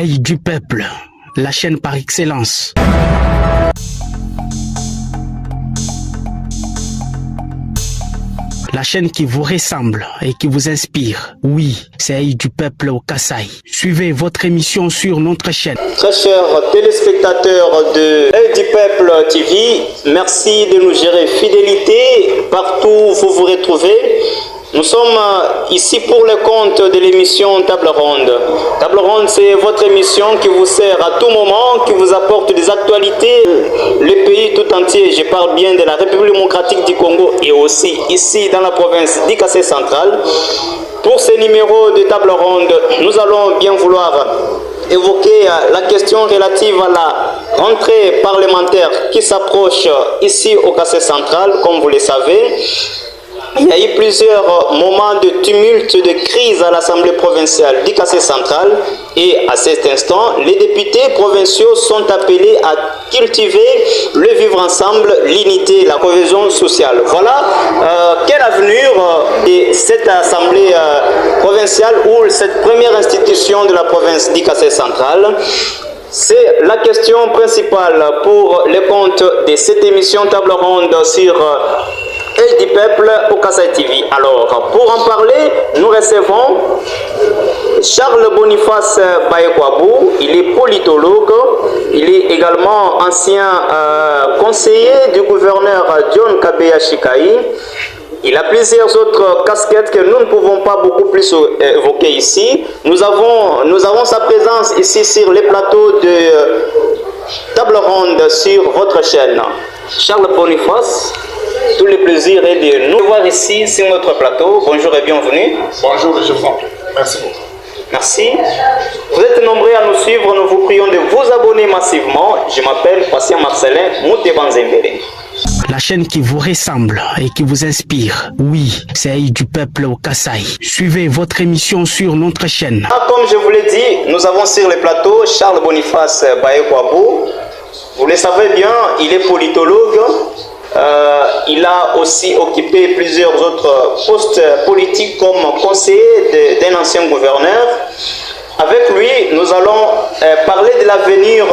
Œil du peuple, la chaîne par excellence. La chaîne qui vous ressemble et qui vous inspire. Oui, c'est Œil du peuple au Kasaï. Suivez votre émission sur notre chaîne. Très chers téléspectateurs de Œil du peuple TV, merci de nous gérer fidélité partout où vous vous retrouvez. Nous sommes ici pour le compte de l'émission Table Ronde. Table Ronde, c'est votre émission qui vous sert à tout moment, qui vous apporte des actualités. Le pays tout entier, je parle bien de la République démocratique du Congo et aussi ici dans la province d'Ikassai centrale. Pour ce numéro de Table Ronde, nous allons bien vouloir évoquer la question relative à la rentrée parlementaire qui s'approche ici au Kassai central, comme vous le savez. Il y a eu plusieurs moments de tumulte, de crise à l'Assemblée provinciale d'Ikassai central et à cet instant, les députés provinciaux sont appelés à cultiver le vivre ensemble, l'unité, la cohésion sociale. Voilà quel avenir de cette Assemblée provinciale ou cette première institution de la province d'Ikassai central. C'est la question principale pour les comptes de cette émission Table Ronde sur Œil du peuple au Kasaï TV. Alors, pour en parler, nous recevons Charles Boniface Bayekwabou. Il est politologue. Il est également ancien conseiller du gouverneur John Kabeya Shikai. Il a plusieurs autres casquettes que nous ne pouvons pas beaucoup plus évoquer ici. Nous avons sa présence ici sur les plateaux de Table Ronde sur votre chaîne. Charles Boniface, tout le plaisir est de nous voir ici sur notre plateau. Bonjour et bienvenue. Bonjour, je vous en prie. Merci beaucoup. Merci. Vous êtes nombreux à nous suivre. Nous vous prions de vous abonner massivement. Je m'appelle Patient Marcelin Moutebanzembele. La chaîne qui vous ressemble et qui vous inspire. Oui, c'est Œil du peuple au Kasaï. Suivez votre émission sur notre chaîne. Comme je vous l'ai dit, nous avons sur le plateau Charles Boniface Bayekwabou. Vous le savez bien, il est politologue. Il a aussi occupé plusieurs autres postes politiques comme conseiller d'un ancien gouverneur. Avec lui, nous allons parler de l'avenir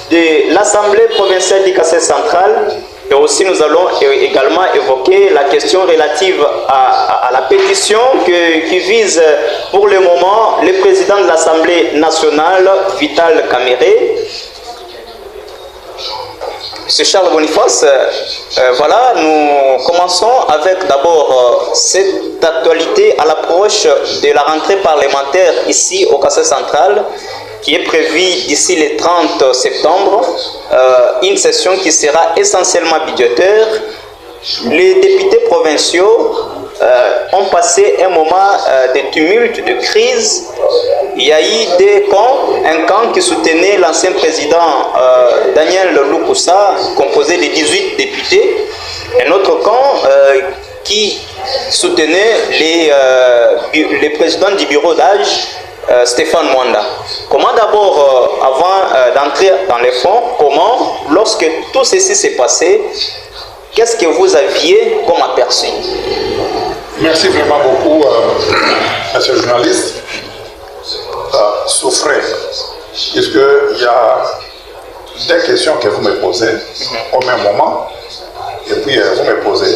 de l'Assemblée provinciale d'Ikassai central. Et aussi, nous allons également évoquer la question relative à la pétition qui vise pour le moment le président de l'Assemblée nationale, Vital Kamerhe. Monsieur Charles Boniface, voilà, nous commençons avec d'abord cette actualité à l'approche de la rentrée parlementaire ici au Kassai central, qui est prévue d'ici le 30 septembre, une session qui sera essentiellement budgétaire. Les députés provinciaux ont passé un moment de tumulte, de crise. Il y a eu un camp qui soutenait l'ancien président Daniel Lukusa, composé de 18 députés. Un autre camp qui soutenait les présidents du bureau d'âge, Stéphane Mwanda. Comment d'abord, avant d'entrer dans les fonds, comment, lorsque tout ceci s'est passé, qu'est-ce que vous aviez comme aperçu? Merci vraiment beaucoup, monsieur le journaliste. Souffrez, puisqu'il y a des questions que vous me posez au même moment, et puis vous me posez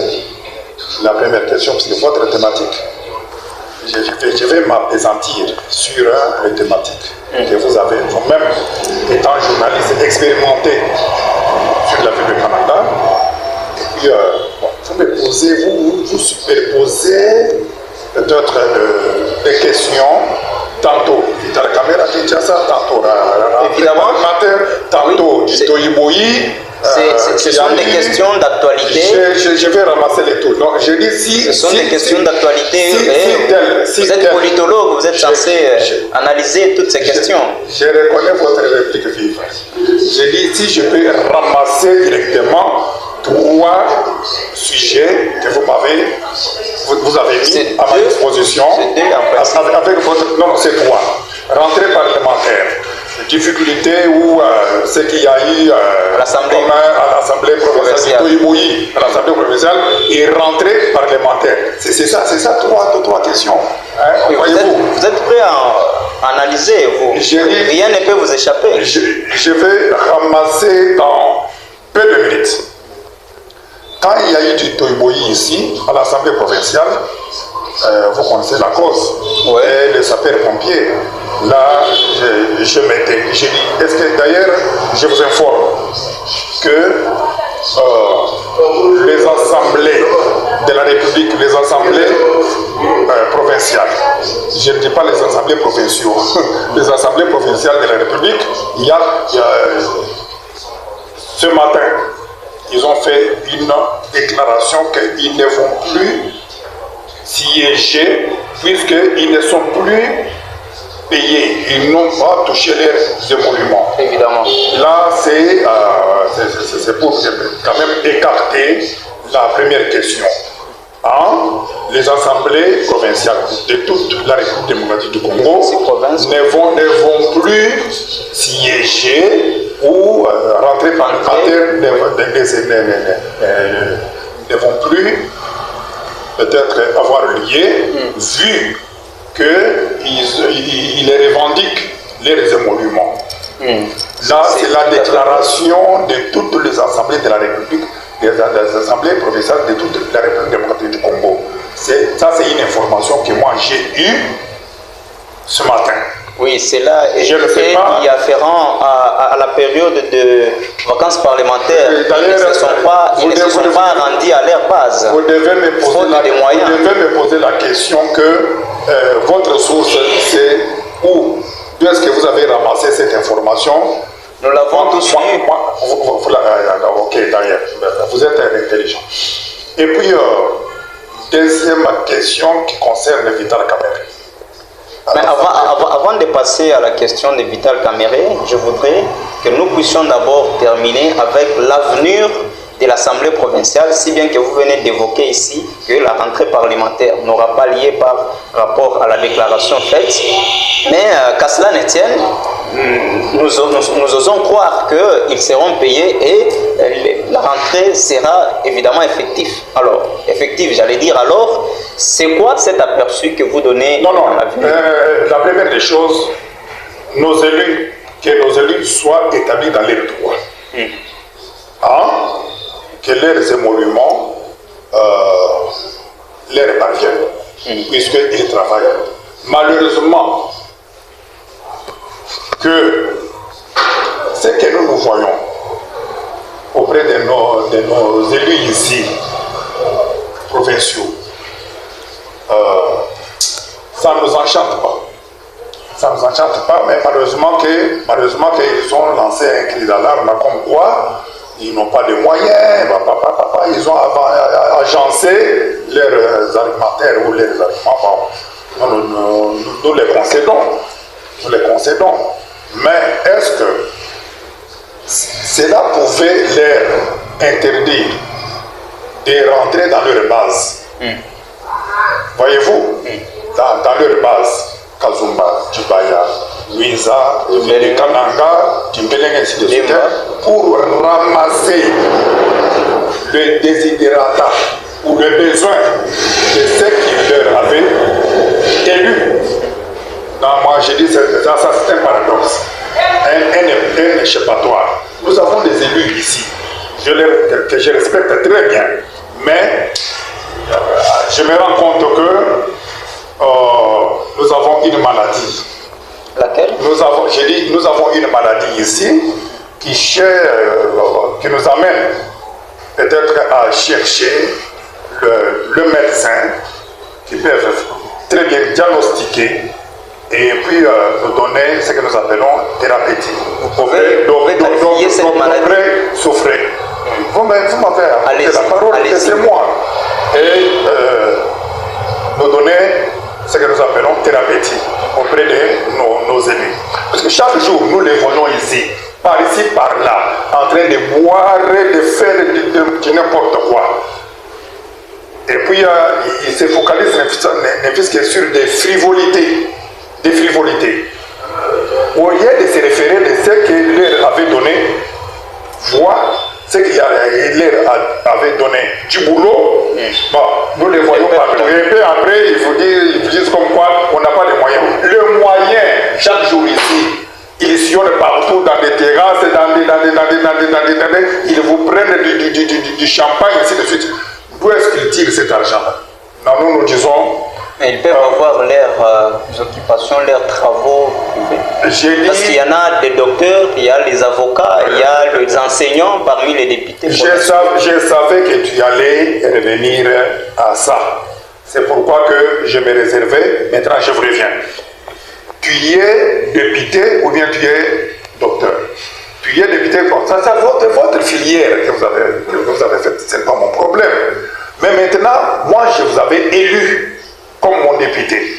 la première question, parce que votre thématique, je vais m'apaisantir sur les thématiques que vous avez vous-même, étant journaliste expérimenté sur la vie du Canada. Et puis, vous me posez, vous superposez peut-être des questions, tantôt Vital Kamerhe à Kinshasa, tantôt évidemment, tantôt Dito Iboyi. Ce sont des questions d'actualité. Je vais ramasser les tout. Donc, je dis si. Ce sont des questions d'actualité. Vous êtes politologue, vous êtes censé analyser toutes ces questions. Je reconnais votre réplique vive. Je dis si je peux ramasser directement trois sujets que vous avez mis à ma disposition. C'est deux en fait. Avec votre. Non, c'est trois. Rentrée parlementaire. difficultés ou ce qu'il y a eu à l'Assemblée provinciale de Toïboui, à l'Assemblée provinciale, et rentrée parlementaire. C'est ça, trois questions. Hein, oui, vous êtes prêt à analyser, rien ne peut vous échapper. Je vais ramasser dans peu de minutes. Quand il y a eu du Toïboui ici, à l'Assemblée provinciale, vous connaissez la cause, et les sapeurs-pompiers. Là, je m'étais, j'ai dit, est-ce que d'ailleurs, je vous informe que les assemblées de la République, les assemblées provinciales, je ne dis pas les assemblées provinciaux, les assemblées provinciales de la République, il y a ce matin, ils ont fait une déclaration qu'ils ne vont plus siéger puisqu'ils ne sont plus payés, ils n'ont pas touché leurs émoluments. Évidemment. Là, c'est pour quand même écarter la première question. Les assemblées provinciales de toute la République démocratique du Congo ne vont plus siéger ou rentrer parlementaire, ne vont plus peut-être avoir lié, vu qu'ils revendiquent les émoluments. Là, c'est la déclaration de toutes les assemblées de la République, des assemblées provinciales de toute la République démocratique du Congo. Ça, c'est une information que moi j'ai eue ce matin. Oui, c'est là et il y a afférent à la période de vacances parlementaires. Ils ne se sont pas rendus à leur base. Vous devez me poser la question que votre source, c'est où? D'où est-ce que vous avez ramassé cette information? Nous l'avons tous eu. Ok, d'ailleurs, vous êtes intelligent. Et puis, deuxième question qui concerne Vital Kamerhe. Mais avant de passer à la question de Vital Kamerhe, je voudrais que nous puissions d'abord terminer avec l'avenir de l'Assemblée provinciale, si bien que vous venez d'évoquer ici que la rentrée parlementaire n'aura pas lié par rapport à la déclaration faite. Mais qu'à cela ne tienne, nous osons croire qu'ils seront payés et la rentrée sera évidemment effective. Alors, j'allais dire alors, c'est quoi cet aperçu que vous donnez? La première des choses, que nos élus soient établis dans leurs droits. Que leurs émoluments leur parviennent, puisqu'ils travaillent. Malheureusement, que ce que nous voyons auprès de nos élus ici, provinciaux, ça ne nous enchante pas. Ça ne nous enchante pas, mais malheureusement qu'ils ont lancé un cri d'alarme comme quoi ils n'ont pas de moyens, ils ont agencé leurs argumentaires ou leurs arguments. Nous les concédons. Mais est-ce que cela pouvait leur interdire de rentrer dans leur base? Voyez-vous, dans leur base, Kazumba, Djibaya, Luisa, Kananga, Timbeleng, ainsi de suite, pour ramasser le désidérata ou le besoin de ceux qui leur avaient élus. Non, moi je dis ça c'est un paradoxe, un échappatoire. Nous avons des élus ici, que je respecte très bien, mais je me rends compte que nous avons une maladie. Laquelle? Nous avons une maladie ici qui nous amène peut-être à chercher le médecin qui peut très bien diagnostiquer et puis nous donner ce que nous appelons thérapeutique. Vous pouvez qualifier cette maladie. Souffrir. Vous m'avez apporté la parole, laissez-moi. Et nous donner ce que nous appelons thérapeutique auprès de nos élus. Parce que chaque jour, nous les voyons ici, par là, en train de boire, de faire de n'importe quoi. Et puis, ils se focalisent ne fût que sur des frivolités. au lieu de se référer de ce qu'il leur avait donné, voir ce qu'il leur avait donné du boulot, bon, nous les voyons pas. Et puis après, ils vous disent comme quoi on n'a pas les moyens. Le moyen, chaque jour ici, ils sillonnent partout dans des terrasses, ils vous prennent du champagne, ainsi de suite. D'où est-ce qu'ils tirent cet argent-là? Non, nous disons... Ils peuvent avoir leurs occupations, leurs travaux privés. Parce qu'il y en a des docteurs, il y a les avocats, il y a les enseignants parmi les députés. Je savais que tu allais revenir à ça. C'est pourquoi que je me réservais. Maintenant, je vous reviens. Tu es député ou bien tu es docteur? Tu es député comme ça. C'est votre filière que vous avez faite. Ce n'est pas mon problème. Mais maintenant, moi, je vous avais élu comme mon député.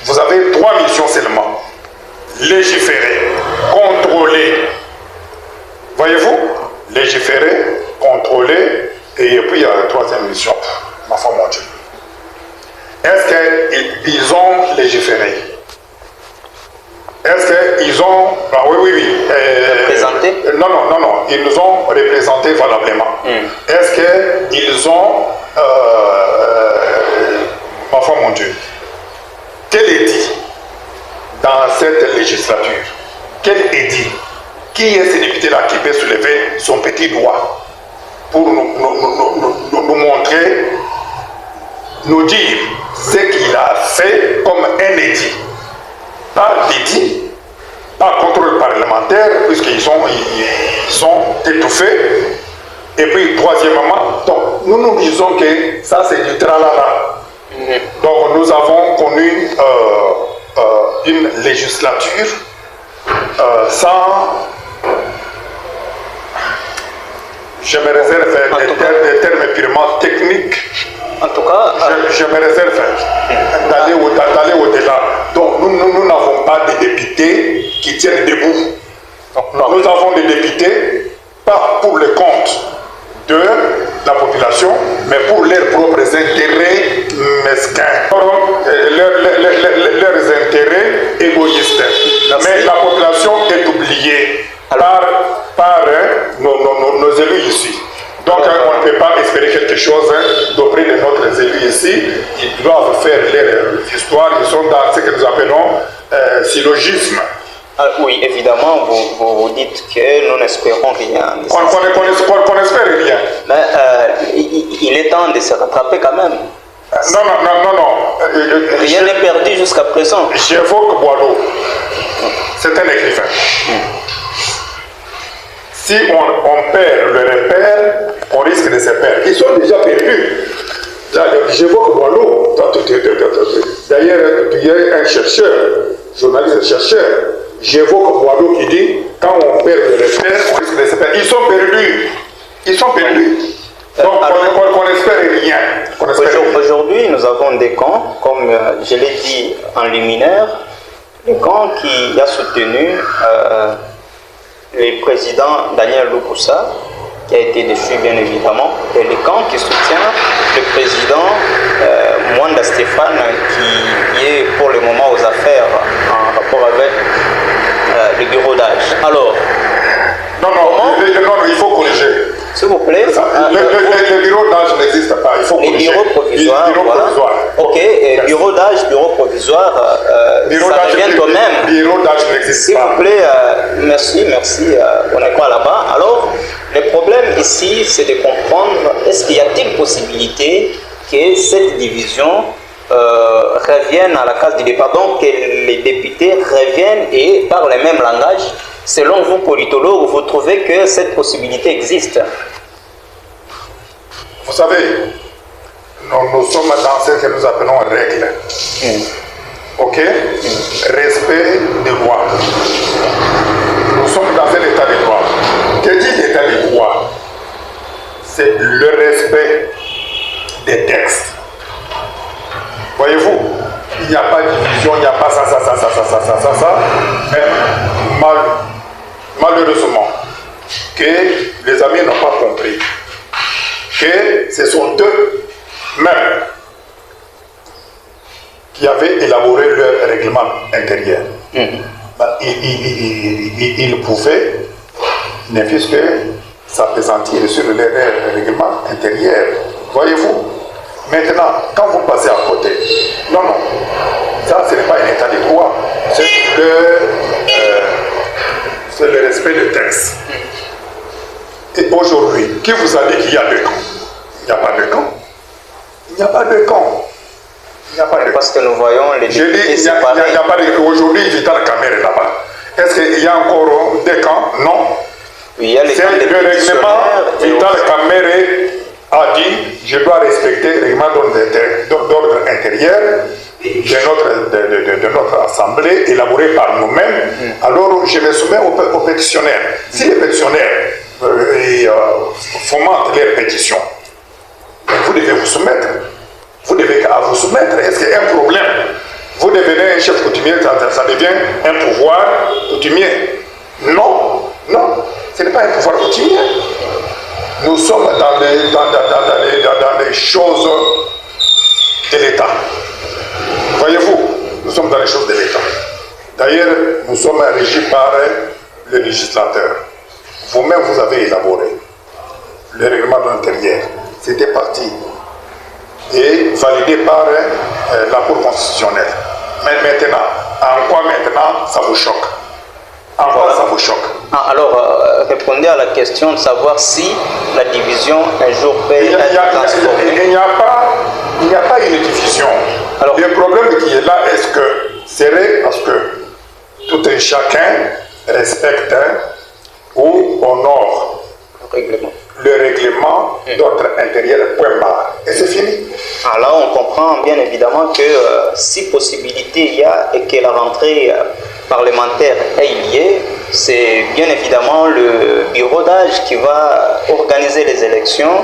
Vous avez 3 missions seulement. Légiférer, contrôler. Voyez-vous? Légiférer, contrôler, et puis il y a la 3e mission. Ma foi, mon Dieu. Est-ce qu'ils ont légiféré? Est-ce qu'ils ont... Ah, oui. Représenté? Non. Ils nous ont représentés valablement. Est-ce qu'ils ont... ma foi, mon Dieu. Quel édit dans cette législature? Quel édit? Qui est ce député-là qui peut soulever son petit doigt pour nous montrer, nous dire ce qu'il a fait comme un édit? Pas d'édit, pas contrôle parlementaire, puisqu'ils sont étouffés. Et puis, troisièmement, donc, nous disons que ça, c'est du tralala. Donc, nous avons connu une législature sans... Je me réserve des termes purement techniques. En tout cas... Je me réserve d'aller au-delà. Donc, nous n'avons pas de députés qui tiennent debout. Nous avons des députés, pas pour le compte de la population, mais pour leurs propres intérêts mesquins, leurs intérêts égoïstes. Mais la population est oubliée par nos élus ici. Donc on ne peut pas espérer quelque chose d'auprès de notre élus ici. Ils doivent faire leur histoire, ils sont dans ce que nous appelons syllogisme. Oui, évidemment, vous dites que nous n'espérons rien. Qu'on n'espère rien. Mais il est temps de se rattraper quand même. Non. Rien n'est perdu jusqu'à présent. J'évoque Boileau. C'est un écrivain. Si on perd le repère, on risque de se perdre. Ils sont déjà perdus. J'évoque Boileau. D'ailleurs, il y a un chercheur, journaliste chercheur. J'évoque Boileau qui dit, quand on perd le repère, on risque de se perdre. Ils sont perdus. Donc, on n'espère rien. Aujourd'hui, nous avons des camps, comme je l'ai dit en liminaire, le camp qui a soutenu le président Daniel Lukusa, qui a été déchu bien évidemment, et le camp qui soutient le président Mwanda Stéphane, qui est pour le moment aux affaires en rapport avec le bureau d'âge. Alors, non, il faut corriger. S'il vous plaît. Le bureau d'âge n'existe pas, il faut corriger. Les bureaux provisoires. Ok, bureau d'âge, bureau provisoire, ça revient quand même. Bureau d'âge n'existe pas. S'il vous plaît, merci, on est quoi là-bas? Alors, le problème ici, c'est de comprendre, est-ce qu'il y a-t-il possibilité que cette division revienne à la case du départ, donc que les députés reviennent et parlent le même langage? Selon vous, politologues, vous trouvez que cette possibilité existe? Vous savez, nous sommes dans ce que nous appelons règles. Ok? Respect des lois. Nous sommes dans un état de droit. Que dit l'état de droit? C'est le respect des textes. Voyez-vous, il n'y a pas de division, il n'y a pas ça. Mais malheureusement, que les amis n'ont pas compris que ce sont eux-mêmes qui avaient élaboré leur règlement intérieur. il pouvait, ne fût-ce que s'appesantir sur les règlements intérieurs. Voyez-vous? Maintenant, quand vous passez à côté, non, ça ce n'est pas un état de droit, c'est le respect du texte. Et aujourd'hui, qui vous a dit qu'il y a deux camps? Il n'y a pas de camp. Il n'y a pas de camp. Il n'y a pas de camp. Parce que nous voyons les députés séparés. Il n'y a pas de camp. Aujourd'hui, Vital Kamerhe est là-bas. Est-ce qu'il y a encore des camps? Non. Oui, il y a les camps des règlement. Vital Kamerhe a dit je dois respecter le règlement d'ordre intérieur de notre assemblée élaboré par nous-mêmes. Alors je me soumets aux pétitionnaires. Si les pétitionnaires fomentent leurs pétitions, vous devez vous soumettre. Vous devez vous soumettre. Est-ce qu'il y a un problème? Vous devenez un chef coutumier, ça devient un pouvoir coutumier. Non, ce n'est pas un pouvoir coutumier. Nous sommes dans les choses de l'État. Voyez-vous, nous sommes dans les choses de l'État. D'ailleurs, nous sommes régis par le législateur. Vous-même, vous avez élaboré le règlement de l'intérieur. C'était parti et validé par la Cour constitutionnelle. Mais maintenant, en quoi maintenant ça vous choque? En quoi ça vous choque? Alors, répondez à la question de savoir si la division un jour peut être transformée. Il n'y a pas une division. Alors, le problème qui est là, est-ce que serait parce que tout un chacun respecte ou honore le règlement d'ordre intérieur, point barre. Et c'est fini. Alors on comprend bien évidemment que si possibilité il y a et que la rentrée parlementaire est liée, c'est bien évidemment le bureau d'âge qui va organiser les élections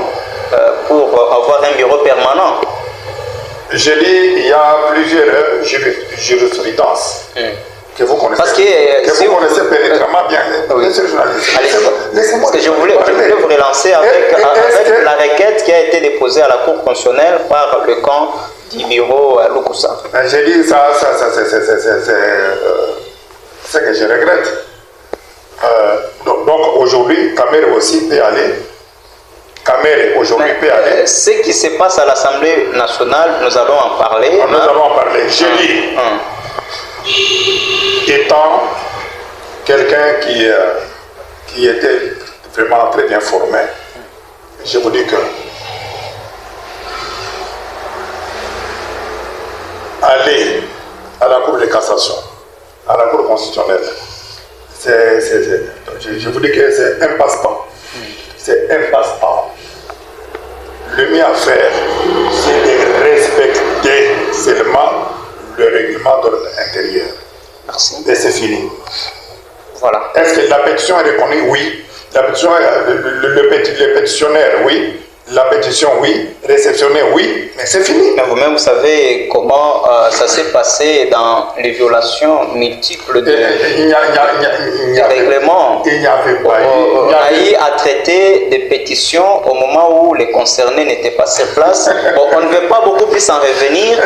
pour avoir un bureau permanent. Je dis, il y a plusieurs jurisprudences que vous connaissez, vous connaissez pénétramment bien. Laissez-moi. Parce que je voulais vous relancer avec la requête qui a été déposée à la Cour constitutionnelle par le camp du bureau Lukusa. J'ai dit ça c'est que je regrette. Donc aujourd'hui, Kamerhe aussi peut aller. Kamerhe aujourd'hui peut aller. Ce qui se passe à l'Assemblée nationale, nous allons en parler. Nous allons en parler. J'ai dit, étant quelqu'un qui était vraiment très bien formé, je vous dis que aller à la Cour de cassation, à la Cour constitutionnelle, je vous dis que c'est un passe-temps. C'est un passe-temps. Le mieux à faire, c'est de respecter seulement le règlement de l'intérieur. Merci. Et c'est fini. Voilà. Est-ce que la pétition est reconnue? Oui. La pétition, le pétitionnaire, oui. La pétition, oui. Réceptionner, oui. Mais c'est fini. Mais vous-même, vous savez comment ça s'est passé dans les violations multiples de règlements. Il n'y avait pas. On a eu à traiter des pétitions au moment où les concernés n'étaient pas sur place. Bon, on ne veut pas beaucoup plus en revenir.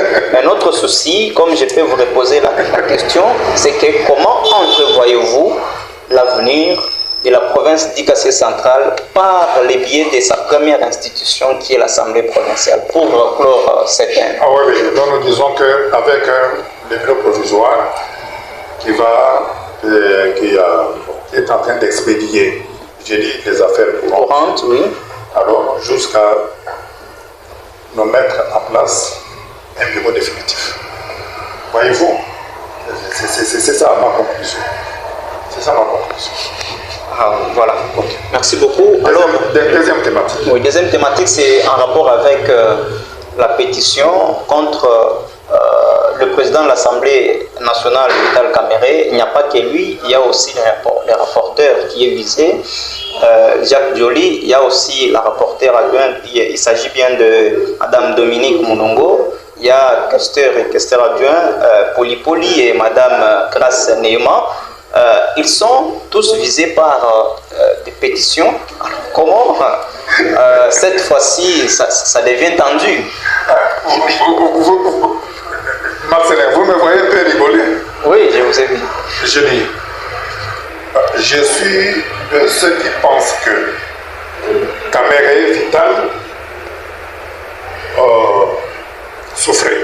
Un autre souci, comme je peux vous reposer la question, c'est que comment entrevoyez-vous l'avenir de la province d'Ikassé centrale par le biais de sa première institution qui est l'Assemblée provinciale pour clore cette année? Ah oui, donc nous disons qu'avec le bureau provisoire qui est en train d'expédier, j'ai dit, les affaires courantes, oui. Alors jusqu'à nous mettre en place un bureau définitif. Voyez-vous, c'est ça ma conclusion. C'est ça ma conclusion. Ah, voilà. Merci beaucoup. Alors, deuxième thématique. Oui, deuxième thématique, c'est en rapport avec la pétition contre le président de l'Assemblée nationale, Vital Kamerhe. Il n'y a pas que lui, il y a aussi le rapporteur qui est visé, Jacques Joly. Il y a aussi la rapporteure adjointe, il s'agit bien de Madame Dominique Mounongo. Il y a questeur et questeur adjoint, Poli et Madame Grace Neema. Ils sont tous visés par des pétitions. Alors, comment cette fois-ci ça devient tendu? Marcelin, vous me voyez un peu rigoler? Oui, je vous ai vu. je dis, je suis de ceux qui pensent que Kamere Vital souffrait.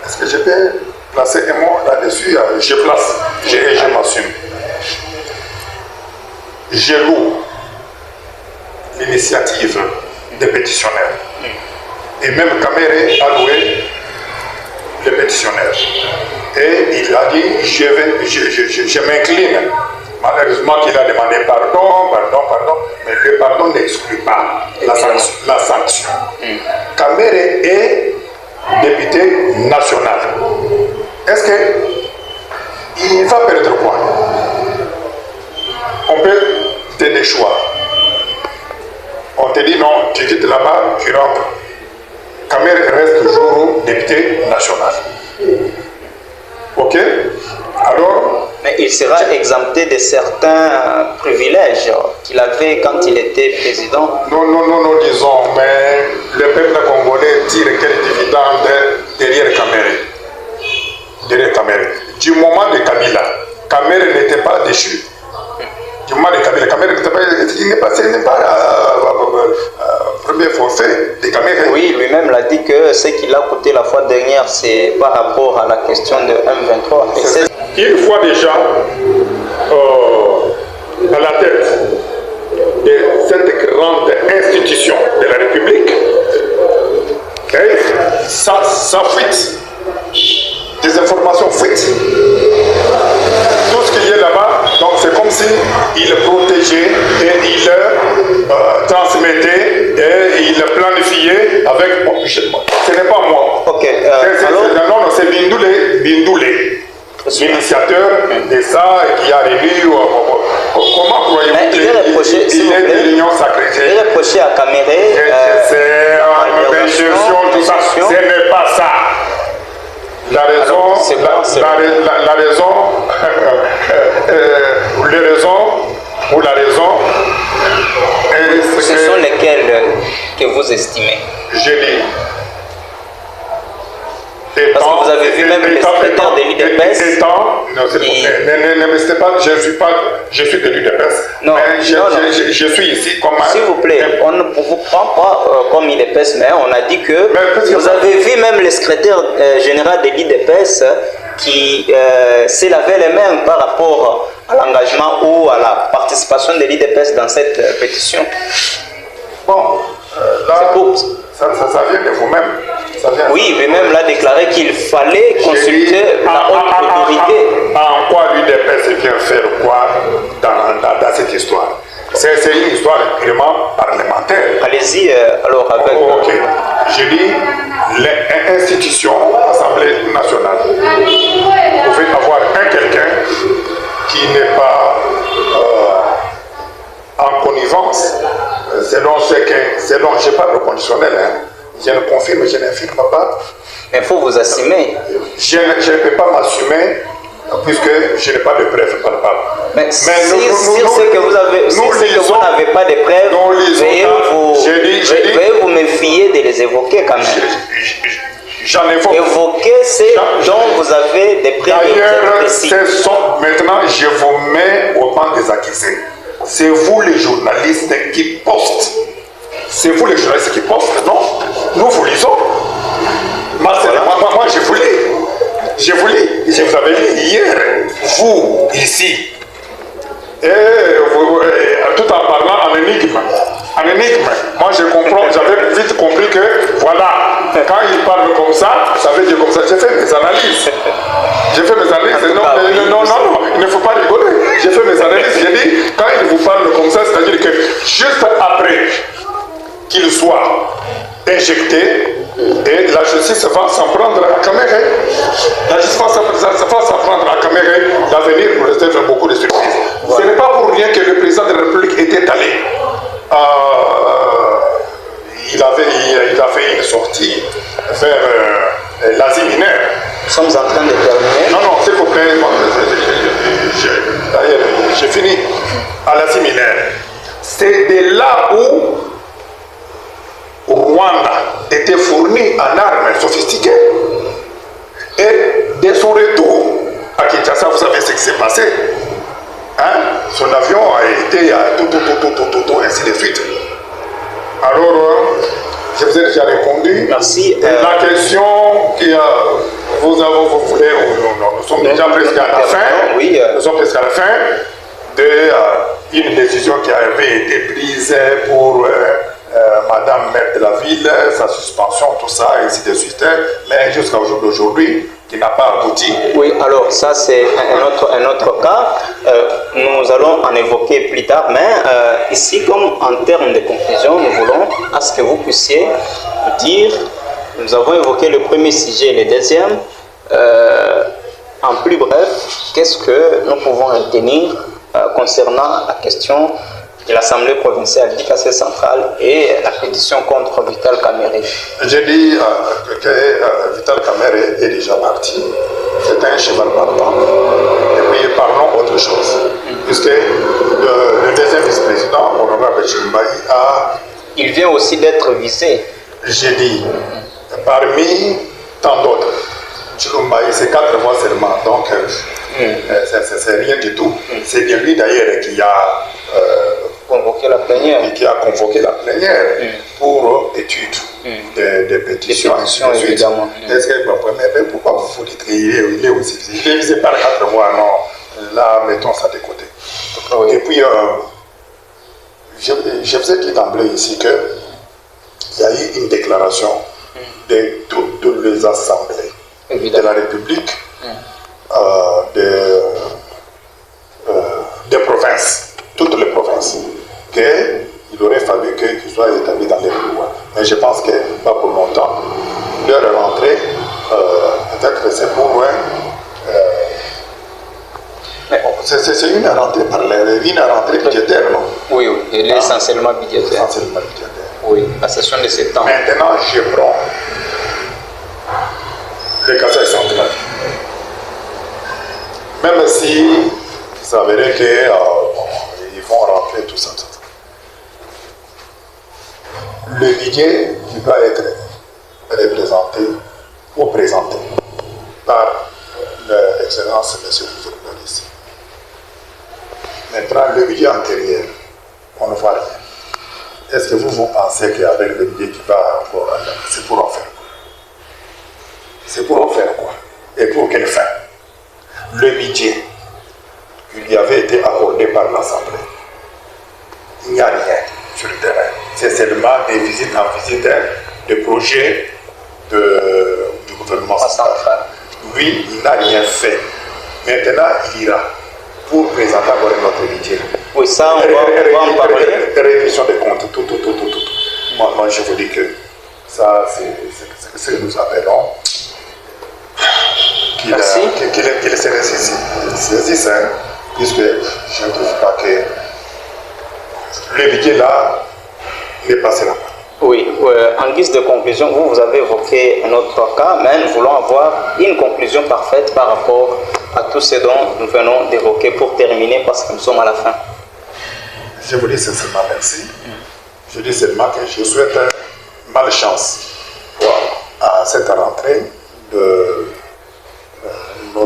Est-ce que je peux placer un mot là-dessus? Je place, je m'assume. Je loue l'initiative des pétitionnaires. Et même Kamere a loué les pétitionnaires. Et il a dit, je m'incline. Malheureusement qu'il a demandé pardon, mais le pardon n'exclut pas la sanction. Kamere est député national. Est-ce qu'il va perdre quoi? On peut te des choix. On te dit non, tu quittes là-bas, tu rentres. Kamere reste toujours député national. Ok? Alors, mais il sera exempté de certains privilèges qu'il avait quand il était président. Non, disons, mais le peuple congolais tire quel dividende derrière Kamere. Du moment de Kabila, Kamere n'était pas déchu. Du moment de Kabila, Kamere n'était pas, il n'est pas premier forfait de Kamere. Oui, lui-même l'a dit que ce qu'il a coûté la fois dernière, c'est par rapport à la question de M23. Une fois déjà à la tête de cette grande institution de la République, ça fuite, des informations fuitent. Tout ce qui est là-bas, donc c'est comme si il protégeait et il transmettait et il planifiait avec... Bon, ce n'est pas moi. Ok. Non, c'est Bindoulé. L'initiateur de ça qui a réuni, comment croyez-vous qu'il est l'union sacrée? Il est reproché à Kamere tout ça. Ce n'est pas ça. La raison, ce sont lesquels que vous estimez? Je dis. Parce que vous avez vu même les secrétaires de l'UDPS. Je suis de l'UDPS. Non, je suis ici comme... S'il vous plaît, on ne vous prend pas comme l'UDPS, mais on a dit que vous avez vu même le secrétaire général de l'UDPS qui s'est lavé les mains par rapport à l'engagement ou à la participation de l'UDPS dans cette pétition. Bon, là, ça vient de vous-même. Oui, lui-même l'a déclaré qu'il fallait consulter la haute autorité. En quoi l'UDPS vient faire quoi dans cette histoire? C'est une histoire purement parlementaire. Allez-y alors avec... Ok. Je dis, l'institution, l'Assemblée nationale, vous pouvez avoir quelqu'un qui n'est pas en connivence, selon je parle au conditionnel, je ne confirme, je n'infirme pas. Mais il faut vous assumer. Je ne peux pas m'assumer puisque je n'ai pas de preuves palpables. Mais si c'est que vous n'avez pas de preuves, veuillez vous méfier de les évoquer quand même. J'en évoque. Évoquez ceux dont vous avez des preuves. D'ailleurs, maintenant je vous mets au banc des accusés. C'est vous les journalistes qui postent. C'est vous les journalistes qui postent, non? Nous vous lisons. Moi je vous lis. Je vous lis. Je vous avais lu hier. Vous, ici. Et tout en parlant en énigme. Moi je comprends, j'avais vite compris que voilà, quand il parle comme ça veut dire comme ça. J'ai fait mes analyses. Non, il ne faut pas rigoler. J'ai fait mes analyses. J'ai dit, quand il vous parle comme ça, c'est-à-dire que juste après qu'il soit injecté, et la justice va s'en prendre à Kamere. La justice va s'en prendre à Kamere. L'avenir nous réserve beaucoup de surprises. Ce n'est pas pour rien que le président de la République était allé. Il a fait une sortie vers l'Asie mineure. Nous sommes en train de terminer. Non, s'il vous plaît. D'ailleurs, j'ai fini. À l'Asie mineure. C'est de là où Rwanda était fourni en armes sophistiquées. Et de son retour à Kinshasa, Kinshasa, vous savez ce qui s'est passé. Hein? Son avion a été tout, ainsi de suite. Alors, je vous ai déjà répondu. Merci. La question que vous voulez, nous sommes déjà presque à la fin. Oui. Nous sommes presque à la fin d'une décision qui avait été prise pour Madame maire de la ville, sa suspension, tout ça, et ainsi de suite. Mais jusqu'à aujourd'hui, qui n'a pas abouti. Oui, alors ça c'est un autre cas. Nous allons en évoquer plus tard, mais ici, comme en termes de conclusion, nous voulons à ce que vous puissiez nous dire, nous avons évoqué le premier sujet et le deuxième. En plus bref, qu'est-ce que nous pouvons retenir concernant la question de l'Assemblée provinciale du Kassai central et la pétition contre Vital Kamerhe? J'ai dit que Vital Kamerhe est déjà parti. C'est un cheval partant. Et puis parlons autre chose. Puisque le deuxième vice-président, honorable Chilumbaï, il vient aussi d'être visé. J'ai dit, parmi tant d'autres, Chilumbaï, c'est 4 voix seulement. Donc, c'est rien du tout. C'est bien lui d'ailleurs qui a convoqué la plénière. Qui a convoqué la plénière pour étude des pétitions. Évidemment. Est-ce que mais pourquoi vous dites qu'il est aussi visé? Il est visé par 4 voix, non. Là, mettons ça de côté. Oui. Et puis, je vous ai dit d'emblée ici qu'il y a eu une déclaration de toutes les assemblées de la République, des provinces, toutes les provinces, qu'il aurait fallu qu'ils soient établis dans les lois. Mais je pense que pas pour longtemps. Leur rentrée, peut-être c'est pour c'est une rentrée une rentrée budgétaire, non? Oui, elle est essentiellement budgétaire. Essentiellement budgétaire. Oui, la session de septembre. Maintenant, je prends le Kassai central. Même si il s'avérait qu'ils vont rentrer tout ça. Le budget qui doit être représenté ou présenté par l'excellence de M. le gouverneur ici. Maintenant, le budget antérieur, on ne voit rien. Est-ce que vous pensez qu'avec le budget qui va encore, c'est pour en faire quoi? C'est pour en faire quoi? Et pour quelle fin? Le budget qui lui avait été accordé par l'Assemblée, il n'y a rien sur le terrain. C'est seulement des visites en visite de projets du gouvernement central. Lui, il n'a rien fait. Maintenant, il ira pour présenter encore notre budget. Oui, ça, on va en parler. Réduction des comptes, tout. Moi, je vous dis que ça, c'est ce que nous appelons qu'il se saisisse, puisque je ne trouve pas que le budget là n'est passé là-bas. Oui, en guise de conclusion, vous avez évoqué un autre cas, mais nous voulons avoir une conclusion parfaite par rapport à tout ce dont nous venons d'évoquer pour terminer, parce que nous sommes à la fin. Je vous dis sincèrement merci. Je dis seulement que je souhaite malchance à cette rentrée de nos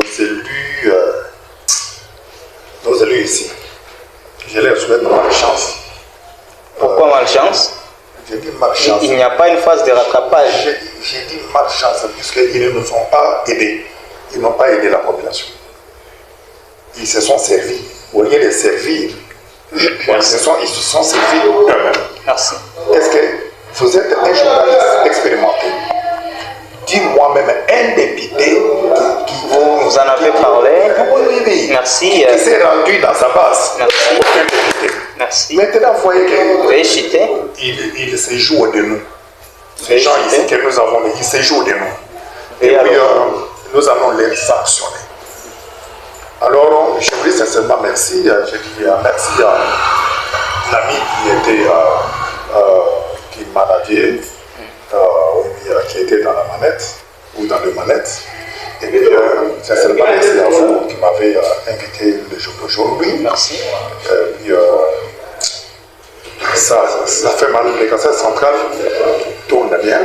élus ici. Je leur souhaite malchance. Pourquoi malchance? J'ai dit malchance. Il n'y a pas une phase de rattrapage. J'ai dit malchance puisqu'ils ne nous ont pas aidés. Ils n'ont pas aidé la population. Ils se sont servis. Au lieu de servir, ils se sont servis eux-mêmes. Merci. Est-ce que vous êtes un journaliste expérimenté? Dis-moi même un député qui vous en avez parlé. Oui. Merci. Qui s'est rendu dans sa base. Merci. Aucun député. Merci. Maintenant, vous voyez qu'il se joue de nous. Les gens ici que nous avons, ils se jouent de nous. Et puis, nous allons les sanctionner. Alors, je vous dis sincèrement merci. Je dis merci à l'ami qui manageait, qui était dans la manette, ou dans les manettes. Et puis, sincèrement merci à vous qui m'avez invité le jour d'aujourd'hui. Merci. Et puis, ça fait mal. Le Kassai central tourne bien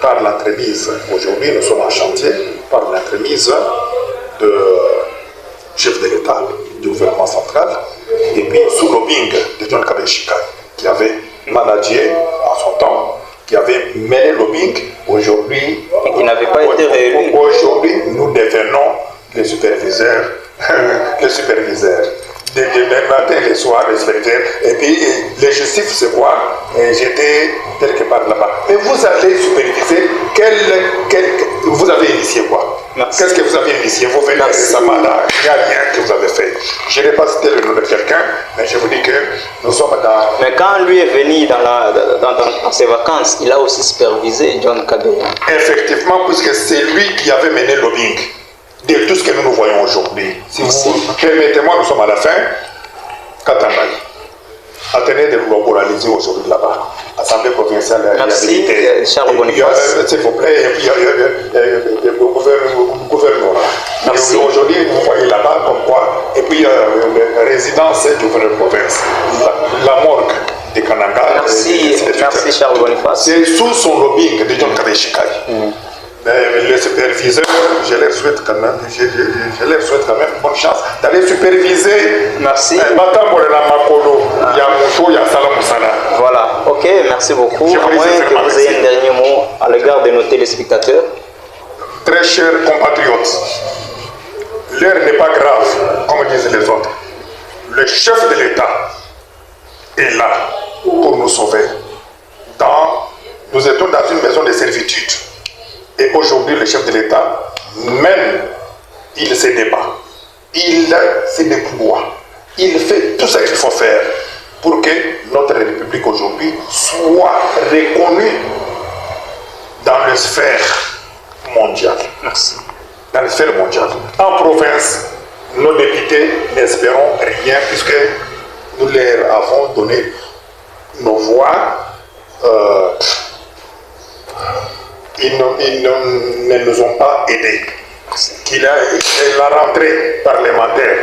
par l'entremise. Aujourd'hui, nous sommes en chantier par l'entremise de chef de l'État du gouvernement central, et puis sous lobbying de John Kabeshika, qui avait managé en son temps, qui avait mené le lobbying, aujourd'hui, et qui n'avait pas été réélu. Aujourd'hui, nous devenons les superviseurs, les superviseurs. Les matins, les soirs, les superviseurs. Et puis, les justifs, c'est quoi? J'étais quelque part là-bas. Mais vous allez superviser, vous avez initié quoi? Qu'est-ce que vous avez initié? Vous venez récemment là, il n'y a rien que vous avez fait. Je n'ai pas cité le nom de quelqu'un, mais je vous dis que nous sommes dans... Mais quand lui est venu dans ses vacances, il a aussi supervisé John Kabila. Effectivement, puisque c'est lui qui avait mené le lobbying de tout ce que nous voyons aujourd'hui. Si vous permettez-moi, nous sommes à la fin. Katambaï. Attendez de vous moraliser aujourd'hui là-bas. Assemblée provinciale. Merci, Charles Boniface. S'il vous plaît, et puis le gouvernement. Aujourd'hui, vous voyez là-bas comme quoi, et puis la résidence du gouverneur de province, la morgue de Kananga. Merci, merci Charles Boniface. C'est sous son lobbying de John Kabeshika. Les superviseurs, je leur souhaite quand même bonne chance d'aller superviser. Merci. Voilà, ok, merci beaucoup. À moins que vous ayez un dernier mot à l'égard de nos téléspectateurs. Très chers compatriotes, l'heure n'est pas grave, comme disent les autres. Le chef de l'État est là pour nous sauver. Nous étions dans une maison de servitude. Et aujourd'hui, le chef de l'État, même, il se débat, il se déploie, il fait tout ce qu'il faut faire pour que notre République aujourd'hui soit reconnue dans les sphères mondiales. Merci. Dans les sphères mondiales. En province, nos députés n'espérons rien puisque nous leur avons donné nos voix. Ils ne nous ont pas aidés. La rentrée parlementaire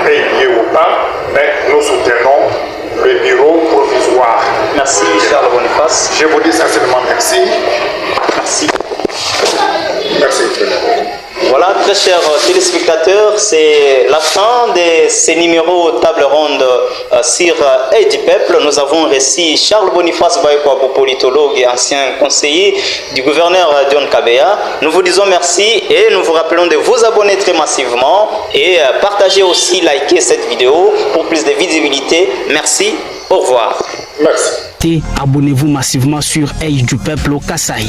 est liée ou pas, mais nous soutenons le bureau provisoire. Merci Charles Boniface. Je vous dis sincèrement merci. Merci. Merci. Voilà, très chers téléspectateurs, c'est la fin de ces numéros table ronde sur Aide du Peuple. Nous avons reçu Charles Boniface Baïkwabo, politologue et ancien conseiller du gouverneur John Kabea. Nous vous disons merci et nous vous rappelons de vous abonner très massivement et partager aussi, liker cette vidéo pour plus de visibilité. Merci, au revoir. Merci. Abonnez-vous massivement sur Aide du Peuple au Kasaï.